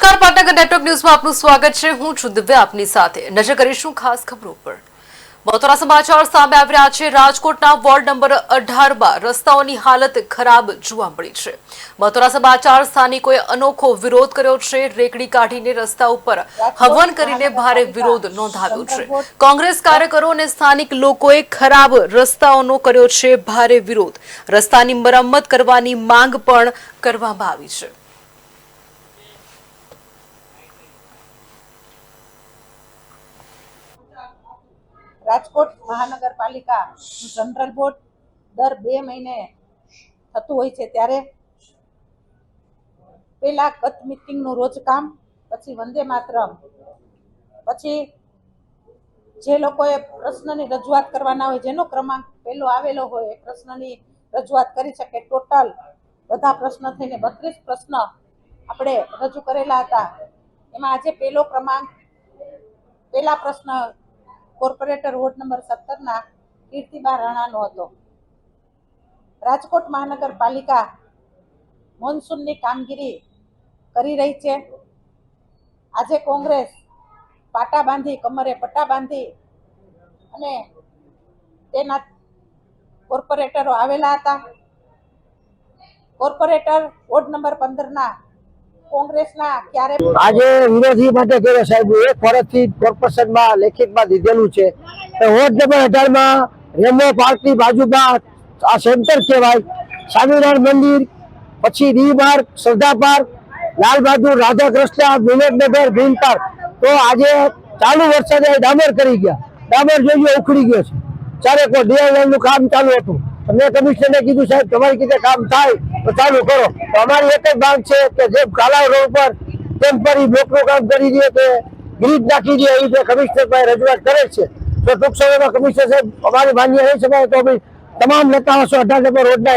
નમસ્કાર પાટનગર નેટવર્ક ન્યૂઝમાં આપનું સ્વાગત છે। હું છું દિવ્યા આપની સાથે। નજર કરીશું ખાસ ખબરો પર। મહત્વના સમાચાર સામે આવી રહ્યા છે। રાજકોટના વોર્ડ નંબર 18 રસ્તાઓની હાલત ખરાબ જોવા મળી છે। મહત્વના સમાચાર સ્થાનિકોએ અનોખો વિરોધ કર્યો છે। રેકડી કાઢીને રસ્તા ઉપર હવન કરીને ભારે વિરોધ નોંધાવ્યો છે। કોંગ્રેસ કાર્યકરો અને સ્થાનિક લોકોએ ખરાબ રસ્તાઓનો કર્યો છે ભારે વિરોધ। રસ્તાની મરમ્મત કરવાની માંગ પણ કરવામાં આવી છે। રાજકોટ મહાનગરપાલિકા જનરલ બોર્ડ દર 2 મહિને થતું હોય છે ત્યારે પેલા ગત મીટિંગનું રોજ કામ, પછી વંદે માતરમ, પછી જે લોકોએ પ્રશ્નની રજૂઆત કરવાના હોય જેનો ક્રમાંક પહેલો આવેલો હોય એ પ્રશ્નની રજૂઆત કરી શકે। ટોટલ બધા પ્રશ્ન થઈને 32 પ્રશ્ન આપણે રજૂ કરેલા હતા। એમાં આજે પહેલા પ્રશ્ન કોર્પોરેટર વોર્ડ નંબર 17 ના કીર્તિબા રાણાનો હતો। રાજકોટ મહાનગરપાલિકા મોન્સૂનની કામગીરી કરી રહી છે। આજે કોંગ્રેસ પાટા બાંધી, કમરે પટ્ટા બાંધી અને તેના કોર્પોરેટરો આવેલા હતા। કોર્પોરેટર વોર્ડ નંબર 15 ના કોંગ્રેસના ક્યારે આજે વિરોધી માટે કર્યો સાહેબ। એક વર્ષથી કોર્પોરેશનમાં લેખિતમાં દીધેલું છે। વોર્ડ નંબર 18 માં રેમો પાર્કની બાજુમાં આ સેન્ટર કહેવાય, સ્વામિનારાયણ મંદિર, પછી ડી માર્ગ, શ્રદ્ધા park, Lal Bahadur, Radha Krishna, Vinodnagar, green park. તો આજે ચાલુ વરસાદે ડામર કરી ગયા। ડામર જોઈ ઉખડી ગયો છે। ચારેકો ડીઆઈવાય નું કામ ચાલુ હતું। મેં કમિશનરને કીધું સાહેબ તમારી કીધે કામ થાય તો ચાલુ કરો। તો અમારી એક જ માંગ છે કે જેમ કાલાવ રોડ પર ટેમ્પરરી બ્લોકનું કામ કરી દે કે બ્રિજ નાખી દે, એ રીતે કમિશનર પાસે રજૂઆત કરે છે। તો ટૂંક સમયમાં કમિશનર સાહેબ અમારી માન્ય નહીં શકાય તો તમામ નેતાઓ 18 નંબર રોડના